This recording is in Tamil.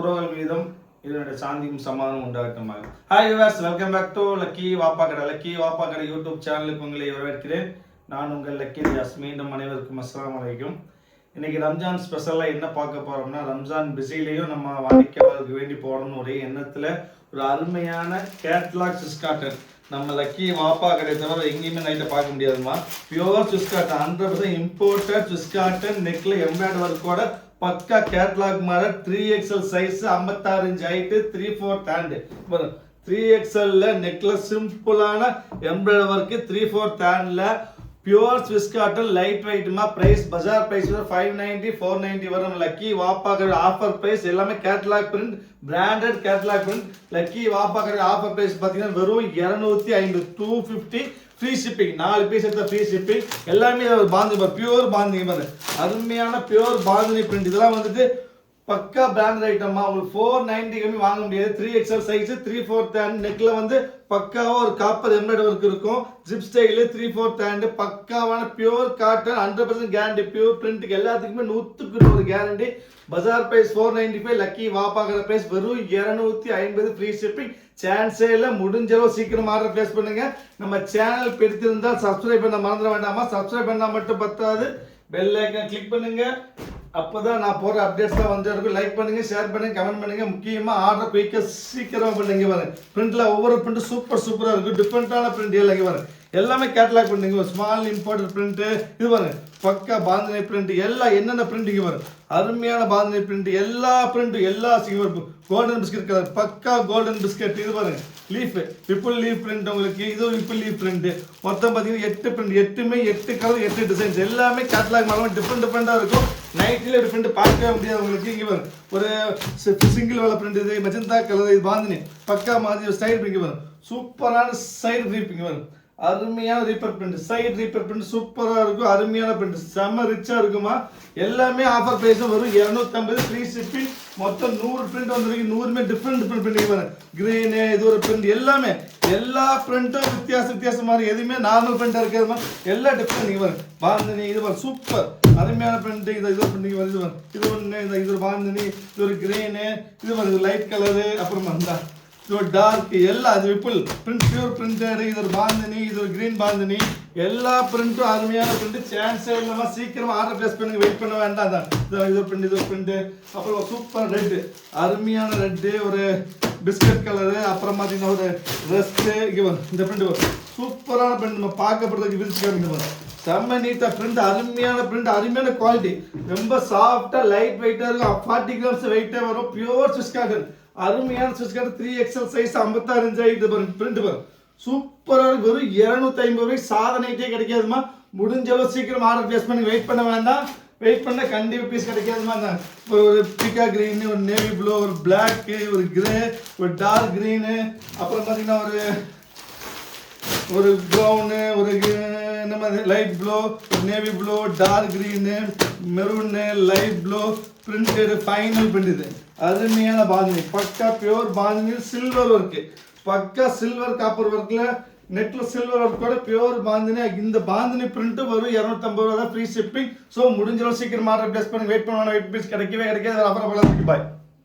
உறவுகள் மீதும் இதனுடைய சாந்தியும் சமாதானம் உண்டாகட்டுமாக. Hi viewers, welcome back to Lucky Vappa Kadai YouTube சேனலுக்கு உங்களை வரவேற்கிறேன். நான் உங்கள் லக்கி ரியாஸ். மீண்டும் அனைவருக்கும் அஸ்ஸலாமு அலைக்கும். இன்னைக்கு ரம்ஜான் ஸ்பெஷலாக என்ன பார்க்க போறோம்னா, ரம்ஜான் பிஸிலையும் நம்ம வாடிக்கையாளருக்கு வேண்டி போடணும்னு ஒரே எண்ணத்தில் ஒரு அருமையான கேட்லாக் ஸ்விஸ் காட்டன் நம்ம லக்கி வாப்பா கடை தவிர எங்கேயுமே நைட்டை பார்க்க முடியாதுமா. Pure Swiss cotton 100% imported Swiss cotton, நெக்ல எம்ப்ராய்டரி ஒர்க்கோட பக்கா catalogue model 3XL size, 56 inch height, 3/4 hand. 3XL நெக்ல சிம்பிளான எம்ப்ராய்டரி ஒர்க், 3/4 ஹேண்ட்ல பியூர் ஸ்விஸ் காட்டன் லைட் வெயிட்மா. பிரைஸ் பஜார் பிரைஸ் 590 490 வரும். Lucky Vappa Kadai offer price எல்லாமே catalogue print, branded catalogue print. Lucky Vappa Kadai offer price பார்த்தீங்கன்னா வெறும் 250, 250 ஃப்ரீ ஷிப்பிங். 4 பீஸ் எடுத்த ஃப்ரீ ஷிப்பிங். எல்லாமே பாந்தினி பியூர் பாந்தினி மாதிரி அருமையான பியூர் பாந்தினி பிரிண்ட். இதெல்லாம் வந்துட்டு பக்கா பிராண்ட் ஐட்டமா. உங்களுக்கு 490 கம்மி வாங்க முடியாது. 3XL size, 3/4 hand. நெக்ல வந்து பக்காவா ஒரு காப்பர் எம்ப்ராய்டரி ஒர்க் இருக்கும். Zip style 3/4 hand. பக்காவான பியூர் காட்டன், 100% கேரண்டி. பியூர் பிரிண்ட்டுக்கு எல்லாத்துக்குமே 100% கேரண்டி. பஜார் பிரைஸ் 495. லக்கி வாப்பா கடை பிரைஸ் வெறும் 250 ஃப்ரீ ஷிப்பிங். சான்ஸே இல்லை. முடிஞ்சளவு சீக்கிரம் ஆர்டர் பிளேஸ் பண்ணுங்க. நம்ம சேனல் பிடித்திருந்தால் சப்ஸ்கிரைப் பண்ண மறந்துட வேண்டாமா. சப்ஸ்கிரைப் பண்ணா மட்டும் பத்தாது, பெல் ஐக்கான் கிளிக் பண்ணுங்க. அப்பதான் நான் போற அப்டேட்ஸ் தான் வந்து இருக்கும். லைக் பண்ணுங்க, ஷேர் பண்ணுங்க, கமெண்ட் பண்ணுங்க. முக்கியமா ஆர்டர் குயிக்கா சீக்கிரமா பண்ணுங்க. பாருங்க பிரிண்ட்ல ஒவ்வொரு பிரிண்ட் சூப்பரா இருக்கும். டிஃபரெண்டான பிரிண்ட் எல்லாம் பாருங்க. எல்லாமே கேட்டலாக் பண்ணுங்க. Small imported print. இது பாருங்க பக்கா பாந்தினி பிரிண்ட். எல்லாம் என்னென்ன பிரிண்ட் இங்க பாருங்க. அருமையான பாந்தினி பிரிண்ட். எல்லா பிரிண்ட்டும் எல்லா கோல்டன் பிஸ்கட் கலர், பக்கா கோல்டன் பிஸ்கட். இது பாருங்க லீஃப், ட்ரிபிள் லீஃப் பிரிண்ட். உங்களுக்கு இது ட்ரிபிள் லீஃப் பிரிண்ட். மொத்தம் பாத்தீங்கன்னா 8 பிரிண்ட், 8மே 8 கலர், 8 டிசைன்ஸ். எல்லாமே கேட்டலாக் மாடல் டிஃபரெண்டா இருக்கும். நைட்ல ஒரு பிரிண்ட் பார்க்கவே முடியாது உங்களுக்கு. இங்க பாருங்க ஒரு சிங்கிள் வேலை பிரிண்ட். இது மெஜந்தா கலர், இது பாந்தினி பக்கா மாதிரி ஸ்டைல் பிரிண்ட். பாருங்க சூப்பரான சைடு ரீப்பிங். பாருங்க அருமையான reaper print, side reaper print சூப்பரா இருக்கும். அருமையான பிரிண்ட், செம்ம ரிச்சா இருக்குமா. எல்லாமே ஆஃபர் பிரைஸ் வரும் 250 ஃப்ரீ ஷிப்பிங். மொத்தம் 100 பிரிண்ட் வந்திருக்கு. 100மே டிஃப்ரெண்ட் பிரிண்ட். பாருங்க கிரீன், இது ஒரு பிரிண்ட். எல்லாமே எல்லா பிரிண்ட்டும் வித்தியாசமா இருக்கு. எதுவுமே நார்மல் பிரிண்டா இருக்காதுமா. எல்லா டிஃப்ரெண்ட். பாருங்க பாந்தினி, இது பாருங்க சூப்பர் அருமையான பிரிண்ட். இது பிரிண்ட் வருது. இது ஒன்று, இது ஒரு பாந்தினி, இது ஒரு கிரீனு, இது பாருங்க லைட் கலரு, அப்புறமா இந்த டார்க், எல்லாம் இது விப்புல் பிரிண்ட், பியூர் பிரிண்டட். இது ஒரு பாந்தினி, இது ஒரு கிரீன் பாந்தினி. எல்லா பிரிண்ட்டும் அருமையான பிரிண்ட். சான்ஸே இல்லாம சீக்கிரமா ஆர்டர் பிளேஸ் பண்ணுங்க. வெயிட் பண்ண வேண்டாம். இது ஒரு பிரிண்ட், இது ஒரு பிரிண்ட். அப்புறம் சூப்பர் ரெட், அருமையான ரெட், ஒரு பிஸ்கட் கலரு. அப்புறம் பாத்தீங்கன்னா ஒரு ரெஸ்ட். இந்த பிரிண்ட் சூப்பரான பிரிண்ட். நம்ம பார்க்கப்படுறதுக்கு விரிச்சு காமிக்க செம்ம நீட்டா பிரிண்ட். அருமையான பிரிண்ட், அருமையான குவாலிட்டி. ரொம்ப சாஃப்டா லைட் வெயிட்டா இருக்கும். 40 கிராம்ஸ் வெயிட்டே வரும். பியூர் ஸ்விஸ் காட்டன், அருமையான Swiss cotton. 3XL size, 56 inch height. Print பாருங்க சூப்பரா இருக்கு. வெறும் 250 ரூபாய் சாதனைட்டே கிடைக்காதுமா. முடிஞ்சளவு சீக்கிரம் ஆர்டர் பிளேஸ் பண்ணி வெயிட் பண்ண வேண்டாம். வெயிட் பண்ண கண்டிப்பா பீஸ் கிடைக்காதுமா. ஒரு பிகா கிரீன், ஒரு நேவி ப்ளூ, ஒரு பிளாக், ஒரு கிரே, ஒரு டார்க் கிரீனு, அப்புறம் பாத்தீங்கன்னா ஒரு ப்ரௌனு, ஒரு light blue, navy blue, dark green, maroon, light blue printed final print. அருமையான பாந்தினி, பக்கா பியூர் பாந்தினி. சில்வர் ஒர்க், பக்கா சில்வர் காப்பர் ஒர்க்ல நெட்ல சில்வர் ஒர்க்கோட பியூர் பாந்தினி. இந்த பாந்தினி பிரிண்ட் வரும் 250 ரூபா தான் ஃப்ரீ ஷிப்பிங். ஸோ முடிஞ்சளவு சீக்கிரம் ஆர்டர் பிளேஸ் பண்ணி வெயிட் பண்ணுவாங்க. வெயிட் பீஸ் கிடைக்கவே கிடைக்காது. அப்புறம் பாய்.